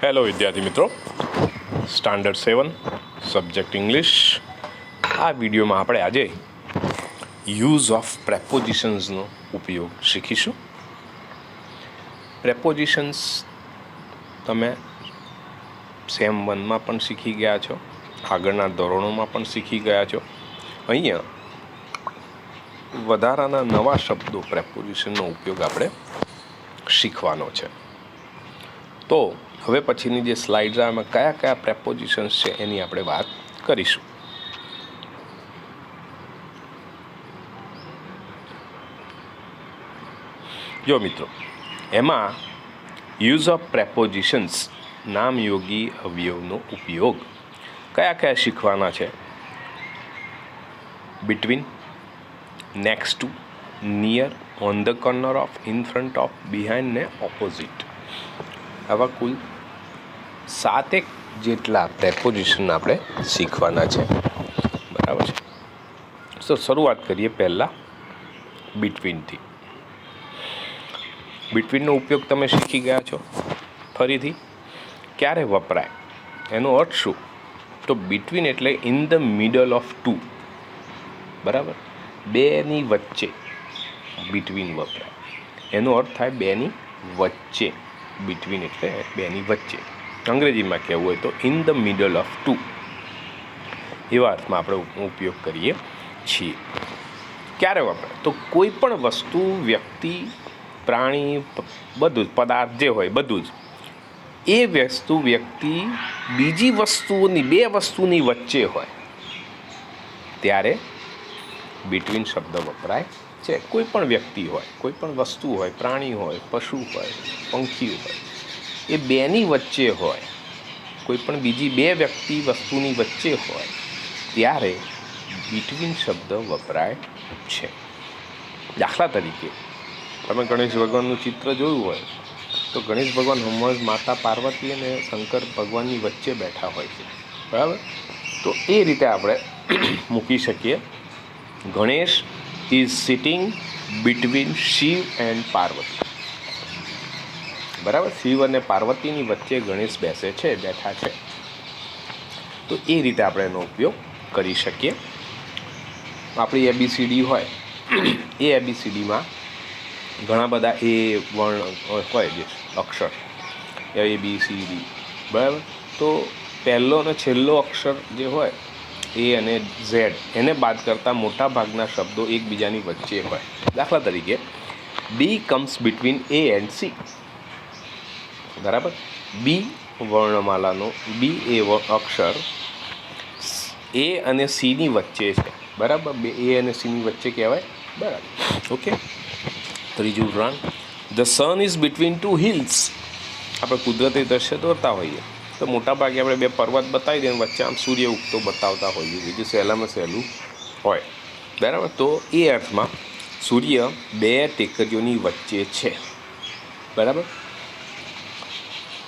Hello વિદ્યાર્થી મિત્રો, standard 7 subject English. આ વિડીયોમાં આપણે આજે યુઝ ઓફ પ્રેપોઝિશન્સનો ઉપયોગ શીખીશું. પ્રેપોઝિશન્સ તમે સેમ 1માં પણ શીખી ગયા છો, આગળના ધોરણોમાં પણ શીખી ગયા છો. અહીંયા વધારાના નવા શબ્દો પ્રેપોઝિશનનો ઉપયોગ આપણે શીખવાનો છે. તો હવે પછીની જે સ્લાઇડ્સ આમાં કયા કયા પ્રેપોઝિશન્સ છે એની આપણે વાત કરીશું. જો મિત્રો, એમાં યુઝ ઓફ પ્રેપોઝિશન્સ નામયોગી અવયવનો ઉપયોગ કયા કયા શીખવાના છે? Between, next to, near, on the corner of, in front of, behind ને ઓપોઝિટ. આવા કુલ 7 જેટલા પ્રેપોઝિશન આપણે શીખવાના છે. બરાબર છે. તો શરૂઆત કરીએ પહેલાં બિટવીનથી. બિટવીનનો ઉપયોગ તમે શીખી ગયા છો. ફરીથી ક્યારે વપરાય, એનો અર્થ શું? તો બિટવીન એટલે in the middle of two. બરાબર, બેની વચ્ચે બિટવીન વપરાય. એનો અર્થ થાય બેની વચ્ચે. બિટવીન એટલે બેની વચ્ચે. અંગ્રેજીમાં કહેવું હોય તો in the middle of two, એવા અર્થમાં આપણે ઉપયોગ કરીએ છીએ. ક્યારે વપરાય? તો કોઈ પણ વસ્તુ, વ્યક્તિ, પ્રાણી, બધું જ પદાર્થ જે હોય બધું જ, એ વસ્તુ, વ્યક્તિ બીજી વસ્તુઓની, બે વસ્તુની વચ્ચે હોય ત્યારે બિટવીન શબ્દ વપરાય છે. કોઈ પણ વ્યક્તિ હોય, કોઈ પણ વસ્તુ હોય, પ્રાણી હોય, પશુ હોય, પંખી હોય, એ બેની વચ્ચે હોય, કોઈ પણ બીજી બે વ્યક્તિ વસ્તુની વચ્ચે હોય ત્યારે બિટવીન શબ્દ વપરાય છે. દાખલા તરીકે તમે ગણેશ ભગવાનનું ચિત્ર જોયું હોય તો ગણેશ ભગવાન હમણાં માતા પાર્વતી અને શંકર ભગવાનની વચ્ચે બેઠા હોય છે. બરાબર, તો એ રીતે આપણે મૂકી શકીએ. Ganesh is sitting between Shiv and Parvati. બરાબર, શિવ અને પાર્વતીની વચ્ચે ગણેશ બેસે છે, બેઠા છે. તો એ રીતે આપણે એનો ઉપયોગ કરી શકીએ. આપણી એબીસીડી હોય, એ એબીસીડીમાં ઘણા બધા એ વર્ણ હોય, જે અક્ષર ABCD. બરાબર, તો પહેલો અને છેલ્લો અક્ષર જે હોય એ અને ઝેડ, એને બાદ કરતાં મોટા ભાગના શબ્દો એકબીજાની વચ્ચે હોય. દાખલા તરીકે D comes between A and C. બરાબર, બી વર્ણમાલાનો બી એ અક્ષર એ અને સીની વચ્ચે છે. બરાબર, બે એ અને સીની વચ્ચે કહેવાય. બરાબર, ઓકે. ત્રીજું ઉદાહરણ, the sun is between two hills. આપણે કુદરતી દ્રશ્ય દોરતા હોઈએ તો મોટાભાગે આપણે બે પર્વત બતાવી દઈએ, વચ્ચે આમ સૂર્ય ઉગતો બતાવતા હોઈએ, બીજું સહેલામાં સહેલું હોય. બરાબર, તો એ અર્થમાં સૂર્ય બે ટેકરીઓની વચ્ચે છે. બરાબર,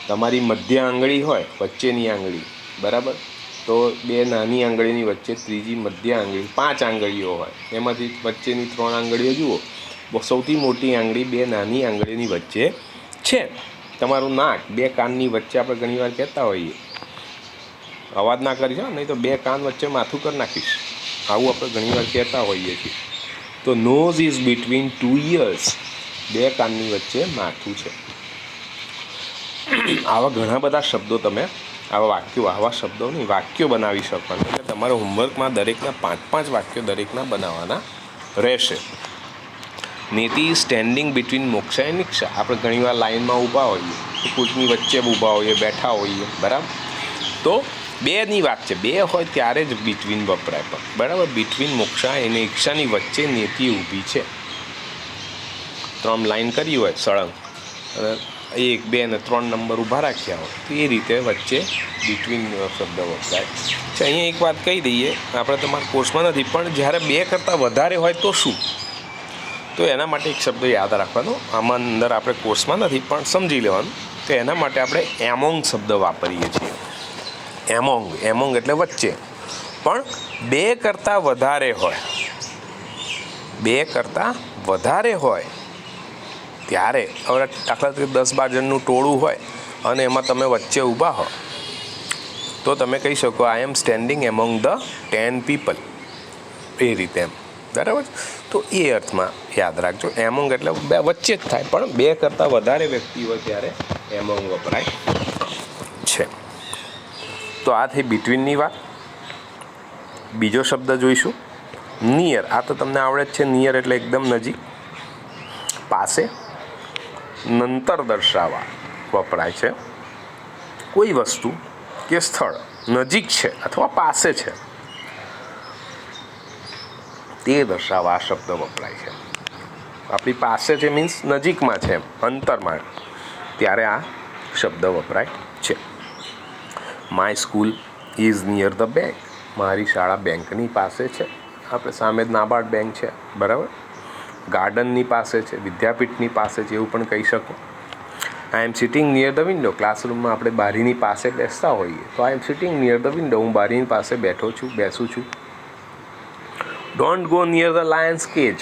તમારી મધ્ય આંગળી હોય, વચ્ચેની આંગળી, બરાબર, તો બે નાની આંગળીની વચ્ચે ત્રીજી મધ્ય આંગળી, 5 આંગળીઓ હોય, એમાંથી વચ્ચેની 3 આંગળીઓ જુઓ, સૌથી મોટી આંગળી બે નાની આંગળીની વચ્ચે છે. તમારું નાક બે કાનની વચ્ચે, આપણે ઘણીવાર કહેતા હોઈએ, અવાજ ના કરીશ નહીં તો બે કાન વચ્ચે માથું કરી નાખીશ, આવું આપણે ઘણીવાર કહેતા હોઈએ છીએ. તો નોઝ ઇઝ બિટવીન 2 ઇયર્સ. બે કાનની વચ્ચે માથું છે. આવા ઘણા બધા શબ્દો તમે, આવા શબ્દોની વાક્યો બનાવી શકવાનું. એટલે તમારા હોમવર્કમાં દરેકના 5-5 વાક્યો દરેકના બનાવવાના રહેશે. નીતિ સ્ટેન્ડિંગ બિટવીન મોક્ષા એન્ડ નિક્ષા. આપણે ઘણીવાર લાઇનમાં ઊભા હોઈએ, કોઈકની વચ્ચે ઊભા હોઈએ, બેઠા હોઈએ. બરાબર, તો બેની વાત છે, બે હોય ત્યારે જ બિટવીન વપરાય. પણ બરાબર, બિટવીન મોક્ષા અને ઈક્ષાની વચ્ચે નીતિ ઊભી છે. તો આમ લાઈન કરી હોય સળંગ, અને 1, 2 અને 3 નંબર ઊભા રાખ્યા હોય તો એ રીતે વચ્ચે બિટવીન શબ્દ વપરાય છે. અહીંયા એક વાત કહી દઈએ, આપણે તમારા કોર્સમાં નથી, પણ જ્યારે 2 કરતાં વધારે હોય તો શું? તો એના માટે એક શબ્દ યાદ રાખવાનો. આમાં અંદર આપણે કોર્સમાં નથી પણ સમજી લેવાનું. તો એના માટે આપણે એમોંગ શબ્દ વાપરીએ છીએ. એમોંગ એટલે વચ્ચે. પણ 2 કરતાં વધારે હોય, 2 કરતાં વધારે હોય ત્યારે, હવે દાખલા તરીકે 10-12 જણનું ટોળું હોય અને એમાં તમે વચ્ચે ઊભા હો તો તમે કહી શકો આઈ am standing among the 10 people, એ રીતે એમ, બરાબર. તો એ અર્થમાં યાદ રાખજો. એમોંગ એટલે બે વચ્ચે જ થાય, પણ બે કરતાં વધારે વ્યક્તિ હોય ત્યારે એમોંગ વપરાય છે. તો આ થઈ બિટવીનની વાત. બીજો શબ્દ જોઈશું નિયર. આ તો તમને આવડે જ છે. નિયર એટલે એકદમ નજીક, પાસે, નંતર દર્શાવવા વપરાય છે. કોઈ વસ્તુ કે સ્થળ નજીક છે અથવા પાસે છે તે દર્શાવવા આ શબ્દ વપરાય છે. આપણી પાસે છે મીન્સ નજીકમાં છે, એમ અંતરમાં, ત્યારે આ શબ્દ વપરાય છે. My school is near the bank. મારી શાળા બેંકની પાસે છે. આપણે સામે જ નાબાર્ડ બેંક છે, બરાબર. ગાર્ડનની પાસે છે, વિદ્યાપીઠની પાસે છે, એવું પણ કહી શકો. આઈ એમ સિટિંગ નિયર ધ વિન્ડો. ક્લાસરૂમમાં આપણે બારીની પાસે બેસતા હોઈએ તો આઈ એમ સિટિંગ નિયર ધ વિન્ડો, હું બારીની પાસે બેસું છું. Don't go near the Lions cage.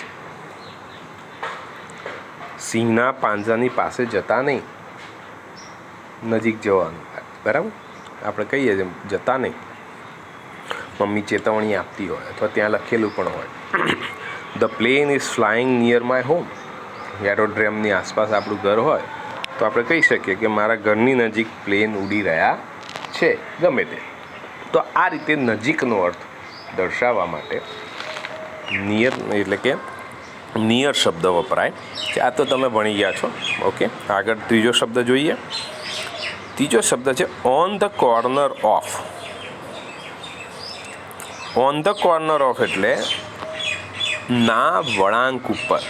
સિંહના પાંજરાની પાસે જતા નહીં, નજીક જવાનું, બરાબર. આપણે કહીએ છીએ જતા નહીં, મમ્મી ચેતવણી આપતી હોય અથવા ત્યાં લખેલું પણ હોય. The plane is flying near my home. એરોડ્રમની આસપાસ આપણું ઘર હોય તો આપણે કહી શકીએ કે મારા ઘરની નજીક પ્લેન ઉડી રહ્યા છે, ગમે તે. તો આ રીતે નજીકનો અર્થ દર્શાવવા માટે નિયર એટલે કે નિયર શબ્દ વપરાય છે. આ તો તમે ભણી ગયા છો. ઓકે, આગળ ત્રીજો શબ્દ જોઈએ. ત્રીજો શબ્દ છે on the corner of. On the corner of એટલે ના વળાંક ઉપર.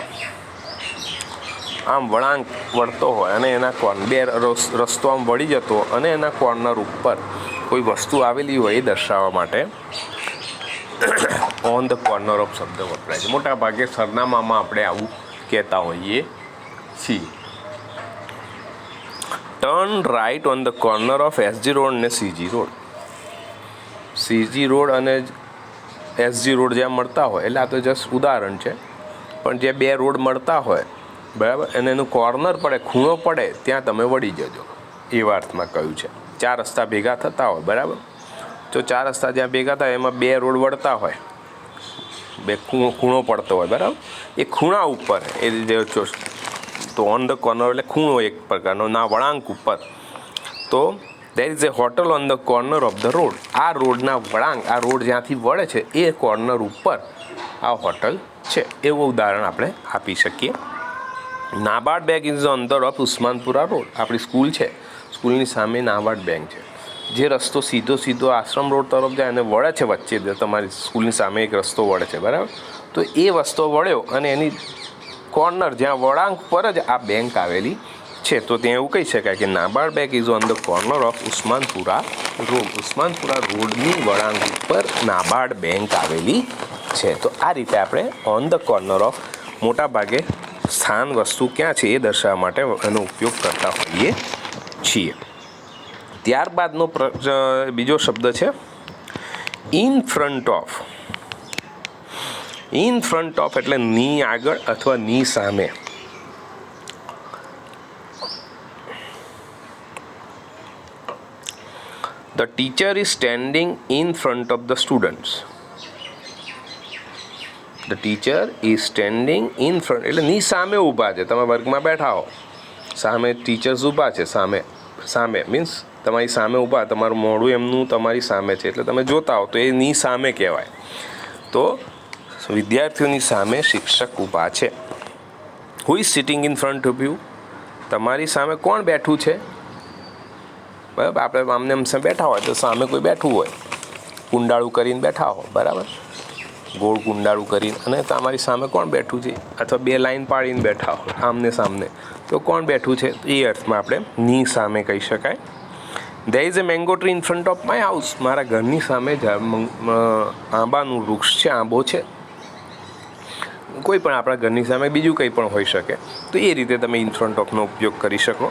આમ વળાંક વળતો હોય અને એના બે રસ્તો આમ વળી જતો અને એના કોર્નર ઉપર કોઈ વસ્તુ આવેલી હોય એ દર્શાવવા માટે ઓન ધ કોર્નર ઓફ શબ્દ વપરાય છે. મોટા ભાગે સરનામામાં આપણે આવું કહેતા હોઈએ છીએ. Turn right on the corner of SG road ને સીજી રોડ. સીજી રોડ અને એસજી રોડ જ્યાં મળતા હોય, એટલે આ તો જસ્ટ ઉદાહરણ છે, પણ જે બે રોડ મળતા હોય, બરાબર, અને એનું કોર્નર પડે, ખૂણો પડે, ત્યાં તમે વળી જજો, એવા અર્થમાં કહ્યું છે. ચાર રસ્તા ભેગા થતા હોય, બરાબર, તો ચાર રસ્તા જ્યાં ભેગા થાય એમાં બે રોડ વળતા હોય, બે ખૂણો પડતો હોય, બરાબર, એ ખૂણા ઉપર એ જે તો ઓન ધ કોર્નર એટલે ખૂણો એક પ્રકારનો, ના વળાંક ઉપર. તો there is A hotel on the corner of the road. આ રોડના વળાંક, આ રોડ જ્યાંથી વળે છે એ કોર્નર ઉપર આ હોટલ છે, એવું ઉદાહરણ આપણે આપી શકીએ. NABARD bank is on the of Usmanpura road. આપણી સ્કૂલ છે, સ્કૂલની સામે નાબાર્ડ બેંક છે. જે રસ્તો સીધો આશ્રમ રોડ તરફ જાય અને વળે છે વચ્ચે, તમારી સ્કૂલની સામે એક રસ્તો વળે છે, બરાબર, તો એ રસ્તો વળ્યો અને એની કોર્નર જ્યાં વળાંક પર જ આ બેંક આવેલી છે. તો ત્યાં એવું કહી શકાય કે NABARD bank is on the corner of Usmanpura road. Usmanpura રોડની વળાંક ઉપર નાબાર્ડ બેંક આવેલી છે. તો આ રીતે આપણે ઓન ધ કોર્નર ઓફ મોટા ભાગે સ્થાન વસ્તુ ક્યાં છે એ દર્શાવવા માટે એનો ઉપયોગ કરતા હોઈએ છીએ. ત્યારબાદનો બીજો શબ્દ છે in front of. In front of એટલે ની આગળ અથવા ની સામે. The teacher is standing in front of the students. The teacher is standing in front એટલે ની સામે ઊભા છે. તમે વર્ગમાં બેઠા હો, સામે ટીચર્સ ઊભા છે, સામે મીન્સ તમારી સામે ઊભા, તમારું મોઢું એમનું તમારી સામે છે એટલે તમે જોતા હો તો એ ની સામે કહેવાય. તો વિદ્યાર્થીઓની સામે શિક્ષક ઊભા છે. Who is sitting in front of you. તમારી સામે કોણ બેઠું છે, બરાબર. આપણે આમને આમ બેઠા હોય તો સામે કોઈ બેઠું હોય, કુંડાળું કરીને બેઠા હો, બરાબર, ગોળ કુંડાળું કરીને, અને તમારી સામે કોણ બેઠું છે, અથવા બે લાઈન પાડીને બેઠા હોય આમને સામને, તો કોણ બેઠું છે, એ અર્થમાં આપણે ની સામે કહી શકાય. There is A mango tree in front of my house. મારા ઘરની સામે આંબાનું વૃક્ષ છે, આંબો છે. કોઈ પણ આપણા ઘરની સામે બીજું કંઈ પણ હોઈ શકે, તો એ રીતે તમે ઇન ફ્રન્ટ ઓફનો ઉપયોગ કરી શકો.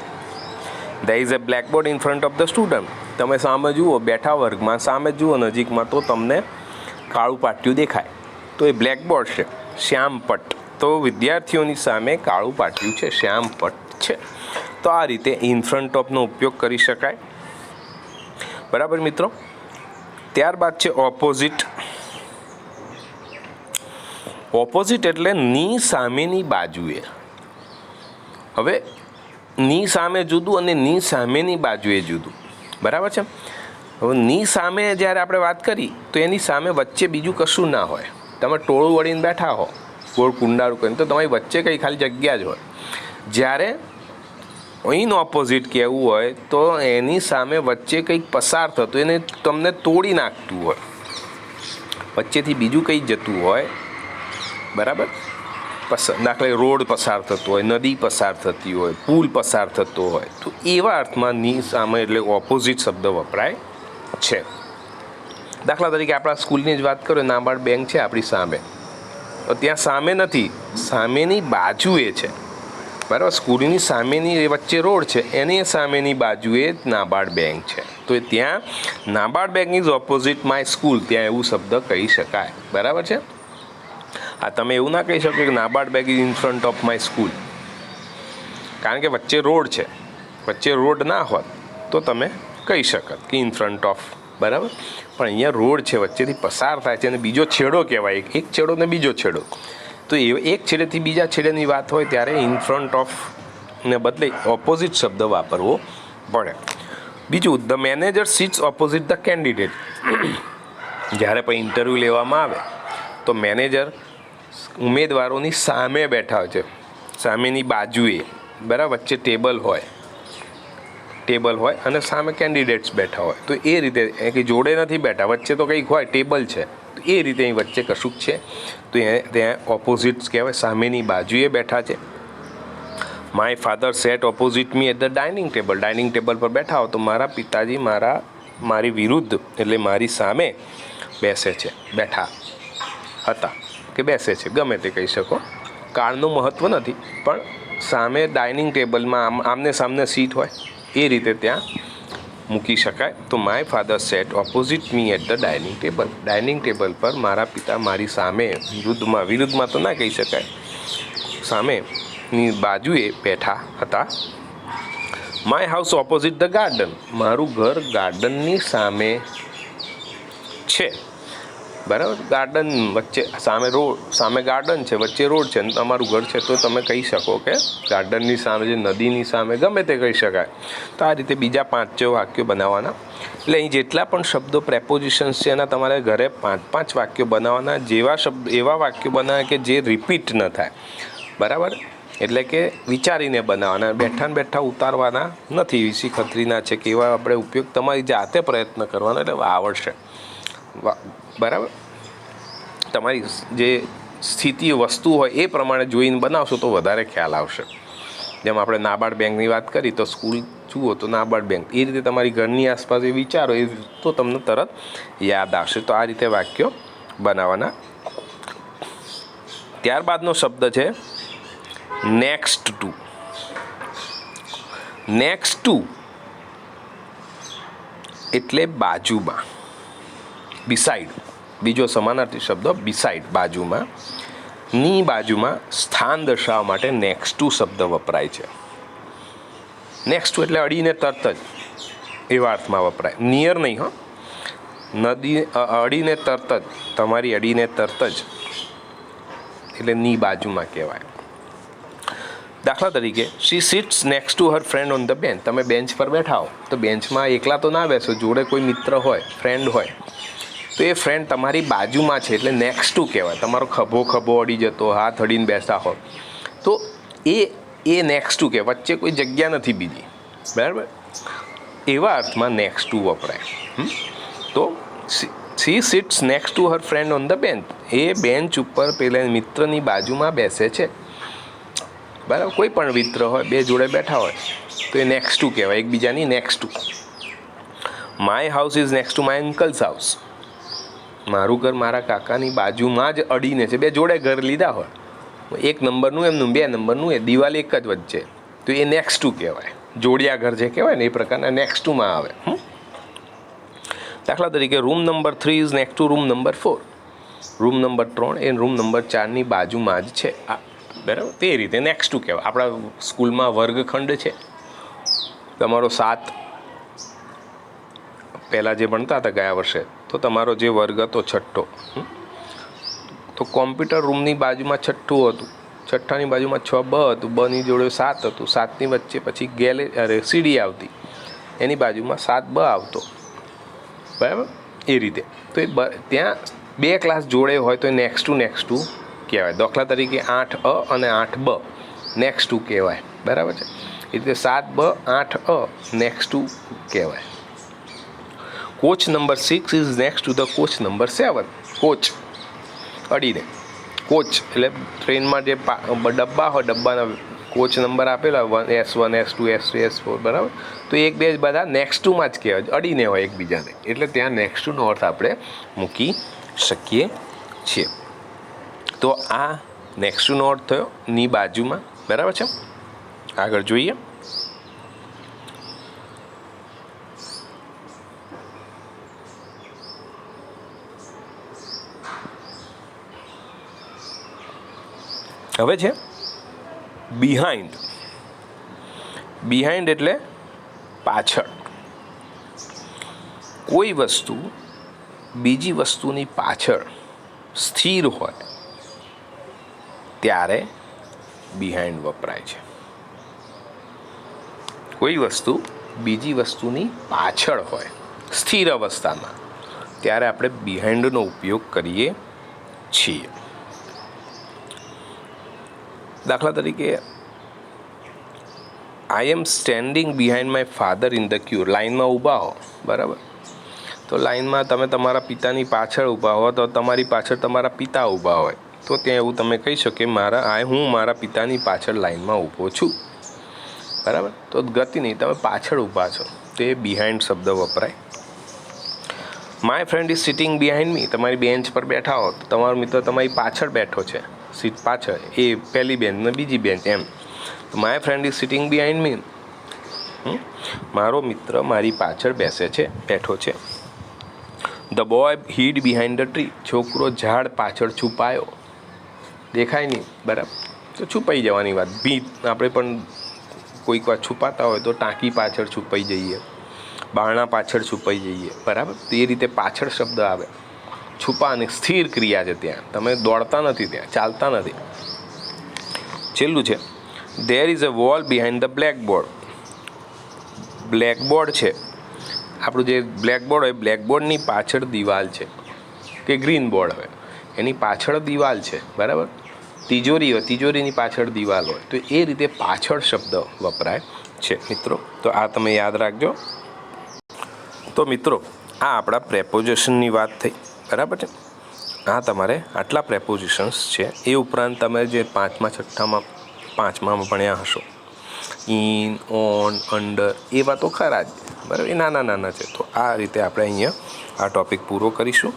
There is A blackboard in front of the student. તમે સામે જુઓ, બેઠા વર્ગમાં સામે જુઓ નજીકમાં, તો તમને કાળું પાટિયું દેખાય, તો એ બ્લેકબોર્ડ છે. શ્યામપટ, તો વિદ્યાર્થીઓની સામે કાળું પાટિયું છે, શ્યામપટ છે. તો આ રીતે ઇન ફ્રન્ટ ઓફનો ઉપયોગ કરી શકાય. બરાબર મિત્રો. ત્યારબાદ છે ઓપોઝિટ. ઓપોઝિટ એટલે ની સામેની બાજુએ. હવે ની સામે જુદું અને ની સામેની બાજુએ જુદું. બરાબર છે. હવે ની સામે જ્યારે આપણે વાત કરી તો એની સામે વચ્ચે બીજું કશું ના હોય. તમે ટોળું વળીને બેઠા હો ગોળ કુંડાળું કરીને, તો તમારી વચ્ચે કંઈ ખાલી જગ્યા જ હોય. જ્યારે ઇન ઓપોઝિટ કહેવું હોય તો એની સામે વચ્ચે કંઈક પસાર થતું એને તમને તોડી નાખતું હોય, વચ્ચેથી બીજું કંઈ જતું હોય. બરાબર. દાખલા રોડ પસાર થતો હોય, નદી પસાર થતી હોય, પુલ પસાર થતો હોય, તો એવા અર્થમાં ની સામે એટલે ઓપોઝિટ શબ્દ વપરાય છે. દાખલા તરીકે આપણા સ્કૂલની જ વાત કરો, નાબાર્ડ બેંક છે આપણી સામે, તો ત્યાં સામે નથી, સામેની બાજુએ છે. બરાબર. સ્કૂલની સામેની વચ્ચે રોડ છે, એની સામેની બાજુએ નાબાર્ડ બેંક છે, તો ત્યાં NABARD bank is opposite my school, ત્યાં એવું શબ્દ કહી શકાય. બરાબર છે. આ તમે એવું ના કહી શકો કે NABARD bank is in front of my school, કારણ કે વચ્ચે રોડ છે. વચ્ચે રોડ ના હોત તો તમે કહી શકત કે ઇન ફ્રન્ટ ઓફ. બરાબર. પણ અહીંયા રોડ છે, વચ્ચેથી પસાર થાય છે અને બીજો છેડો કહેવાય, એક છેડો ને બીજો છેડો, તો એ એક છેડેથી બીજા છેડેની વાત હોય ત્યારે ઇન ફ્રન્ટ ઓફ ને બદલે ઓપોઝિટ શબ્દ વાપરવો પડે. બીજું, the manager sits opposite the candidate. જ્યારે પણ ઇન્ટરવ્યૂ લેવામાં આવે તો મેનેજર ઉમેદવારોની સામે બેઠા હોય છે, સામેની બાજુએ. બરાબર. વચ્ચે ટેબલ હોય અને સામે કેન્ડિડેટ્સ બેઠા હોય, તો એ રીતે કે જોડે નથી બેઠા, વચ્ચે તો કંઈક હોય, ટેબલ છે, તો એ રીતે અહીં વચ્ચે કશુંક છે, તો ત્યાં ઓપોઝિટ્સ કહેવાય, સામેની બાજુએ બેઠા છે. My father sat opposite me at the dining table. Dining table પર બેઠા હો તો મારા પિતાજી મારી વિરુદ્ધ એટલે મારી સામે બેસે છે, બેઠા હતા કે બેસે છે, ગમે તે કહી શકો, કાળનું મહત્ત્વ નથી, પણ સામે ડાઇનિંગ ટેબલમાં આમને સામને સીટ હોય એ રીતે ત્યાં મૂકી શકાય. તો my father sat opposite me at the dining table. Dining table પર મારા પિતા મારી સામે, વિરુદ્ધમાં તો ના કહી શકાય, સામેની બાજુએ બેઠા હતા. My house opposite the garden. મારું ઘર ગાર્ડનની સામે છે. બરાબર. ગાર્ડન વચ્ચે સામે ગાર્ડન છે, વચ્ચે રોડ છે, તમારું ઘર છે, તો તમે કહી શકો કે ગાર્ડનની સામે, જે નદીની સામે, ગમે તે કહી શકાય. તો આ રીતે બીજા 5-6 વાક્યો બનાવવાના. એટલે અહીં જેટલા પણ શબ્દો પ્રેપોઝિશન્સ છે એના તમારે ઘરે 5-5 વાક્યો બનાવવાના. એવા વાક્યો બનાવ્યા કે જે રિપીટ ન થાય. બરાબર. એટલે કે વિચારીને બનાવવાના, બેઠા ઉતારવાના નથી. વીસી ખત્રીના છે કે એવા આપણે ઉપયોગ તમારી જાતે પ્રયત્ન કરવાનો, એટલે આવડશે. બરાબર. તમારી જે સ્થિતિ વસ્તુ હોય એ પ્રમાણે જોઈને બનાવશો તો વધારે ખ્યાલ આવશે. જેમ આપણે નાબાર્ડ બેંકની વાત કરી તો સ્કૂલ જુઓ તો નાબાર્ડ બેંક, એ રીતે તમારી ઘરની આસપાસ એ વિચારો એ તો તમને તરત યાદ આવશે. તો આ રીતે વાક્યો બનાવવાના. ત્યારબાદનો શબ્દ છે નેક્સ્ટ ટુ. નેક્સ્ટ ટુ એટલે બાજુમાં, બિસાઇડ. બીજો સમાનાર્થી શબ્દ બિસાઇડ, બાજુમાં. ની બાજુમાં સ્થાન દર્શાવવા માટે નેક્સ્ટ ટુ શબ્દ વપરાય છે. નેક્સ્ટ ટુ એટલે અડીને તરત જ, એવા અર્થમાં વપરાય, નિયર નહીં હો. અડીને તરત જ, તમારી અડીને તરત જ, એટલે ની બાજુમાં કહેવાય. દાખલા તરીકે, she sits next to her friend on the bench. તમે બેન્ચ પર બેઠા હો તો બેન્ચમાં એકલા તો ના બેસો, જોડે કોઈ મિત્ર હોય, ફ્રેન્ડ હોય, તો એ ફ્રેન્ડ તમારી બાજુમાં છે એટલે નેક્સ્ટ ટુ કહેવાય. તમારો ખભો અડી જતો, હાથ અડીને બેસતા હોય તો એ નેક્સ્ટ ટુ કહેવાય, વચ્ચે કોઈ જગ્યા નથી બીજી. બરાબર. એવા અર્થમાં નેક્સ્ટ ટુ વપરાય. તો she sits next to her friend on the bench. એ બેન્ચ ઉપર પેલા મિત્રની બાજુમાં બેસે છે. બરાબર. કોઈ પણ મિત્ર હોય, બે જોડે બેઠા હોય તો એ નેક્સ્ટ ટુ કહેવાય, એકબીજાની next to. My house is next to my uncle's house. મારું ઘર મારા કાકાની બાજુમાં જ અડીને છે. બે જોડે ઘર લીધા હોય, 1 નંબરનું એમનું, 2 નંબરનું એ, દિવાલ એક જ વચ્ચે, તો એ નેક્સ્ટ ટુ કહેવાય. જોડિયા ઘર જે કહેવાય ને એ પ્રકારના નેક્સ્ટ ટુમાં આવે. દાખલા તરીકે, room number 3 is next to room number 4. Room number 3 એ રૂમ નંબર 4ની બાજુમાં જ છે. બરાબર. તે રીતે નેક્સ્ટ ટુ કહેવાય. આપણા સ્કૂલમાં વર્ગખંડ છે, તમારો 7 પહેલાં જે ભણતા હતા ગયા વર્ષે, તો તમારો જે વર્ગ હતો છઠ્ઠો, તો કોમ્પ્યુટર રૂમની બાજુમાં છઠ્ઠું હતું, છઠ્ઠાની બાજુમાં 6B હતું, બની જોડે 7 હતું, 7ની વચ્ચે પછી સીડી આવતી, એની બાજુમાં 7B આવતો, બરાબર. એ રીતે તો ત્યાં 2 ક્લાસ જોડે હોય તો એ નેક્સ્ટ ટુ કહેવાય. દાખલા તરીકે 8A અને 8B નેક્સ્ટ ટુ કહેવાય, બરાબર છે. એ રીતે 7B 8A નેક્સ્ટ ટુ કહેવાય. Coach number 6 is next to the coach number 7. Coach અડીને, કોચ એટલે ટ્રેનમાં જે ડબ્બા હોય, ડબ્બાના કોચ નંબર આપેલા S1 S2 S3 S4, બરાબર. તો 1 2 બધા નેક્સ્ટ ટુમાં જ કહેવાય, અડીને હોય એકબીજાને, એટલે ત્યાં નેક્સ્ટ ટુનો અર્થ આપણે મૂકી શકીએ છીએ. તો આ નેક્સ્ટ ટુનો અર્થ થયો ની બાજુમાં, બરાબર છે. આગળ જોઈએ. હવે છે બિહાઇન્ડ. બિહાઇન્ડ એટલે પાછળ. કોઈ વસ્તુ બીજી વસ્તુની પાછળ સ્થિર હોય ત્યારે બિહાઇન્ડ વપરાય છે. કોઈ વસ્તુ બીજી વસ્તુની પાછળ હોય સ્થિર અવસ્થામાં, ત્યારે આપણે બિહાઇન્ડનો ઉપયોગ કરીએ છીએ. દાખલા તરીકે, I am standing behind my father in the queue. લાઇનમાં ઊભા હો, બરાબર. તો લાઇનમાં તમે તમારા પિતાની પાછળ ઊભા હો, તો તમારી પાછળ તમારા પિતા ઊભા હોય, તો ત્યાં એવું તમે કહી શકો કે હું મારા પિતાની પાછળ લાઇનમાં ઊભો છું, બરાબર. તો ગતિ નહીં, તમે પાછળ ઊભા છો, તો એ બિહાઇન્ડ શબ્દ વપરાય. My friend is sitting behind me. તમારી બેન્ચ પર બેઠા હો, તો તમારો મિત્ર તમારી પાછળ બેઠો છે, સીટ પાછળ, એ પહેલી બેન્ચ ને બીજી બેન્ચ એમ. My friend is sitting behind me. મારો મિત્ર મારી પાછળ બેઠો છે. The boy hid behind the tree. છોકરો ઝાડ પાછળ છુપાયો, દેખાય નહીં, બરાબર, તો છુપાઈ જવાની વાત. આપણે પણ કોઈક વાર છુપાતા હોય તો ટાંકી પાછળ છુપાઈ જઈએ, બારણા પાછળ છુપાઈ જઈએ, બરાબર. તો એ રીતે પાછળ શબ્દ આવે. છુપાની સ્થિર ક્રિયા છે, ત્યાં તમે દોડતા નથી, ત્યાં ચાલતા નથી. છેલ્લું છે there is a wall behind the blackboard. Blackboard છે આપણું, જે બ્લેકબોર્ડ હોય, બ્લેકબોર્ડની પાછળ દિવાલ છે, કે ગ્રીન બોર્ડ હોય એની પાછળ દિવાલ છે, બરાબર. તિજોરી હોય, તિજોરીની પાછળ દિવાલ હોય, તો એ રીતે પાછળ શબ્દ વપરાય છે મિત્રો. તો આ તમે યાદ રાખજો. તો મિત્રો, આ આપણા પ્રેપોઝિશનની વાત થઈ, બરાબર છે. આ તમારે આટલા પ્રેપોઝિશન્સ છે. એ ઉપરાંત તમે જે 5મા 6મામાં ભણ્યા હશો, ઇન, ઓન, અંડર, એવા તો ખરા જ, બરાબર. એ નાના છે. તો આ રીતે આપણે અહીંયા આ ટૉપિક પૂરો કરીશું.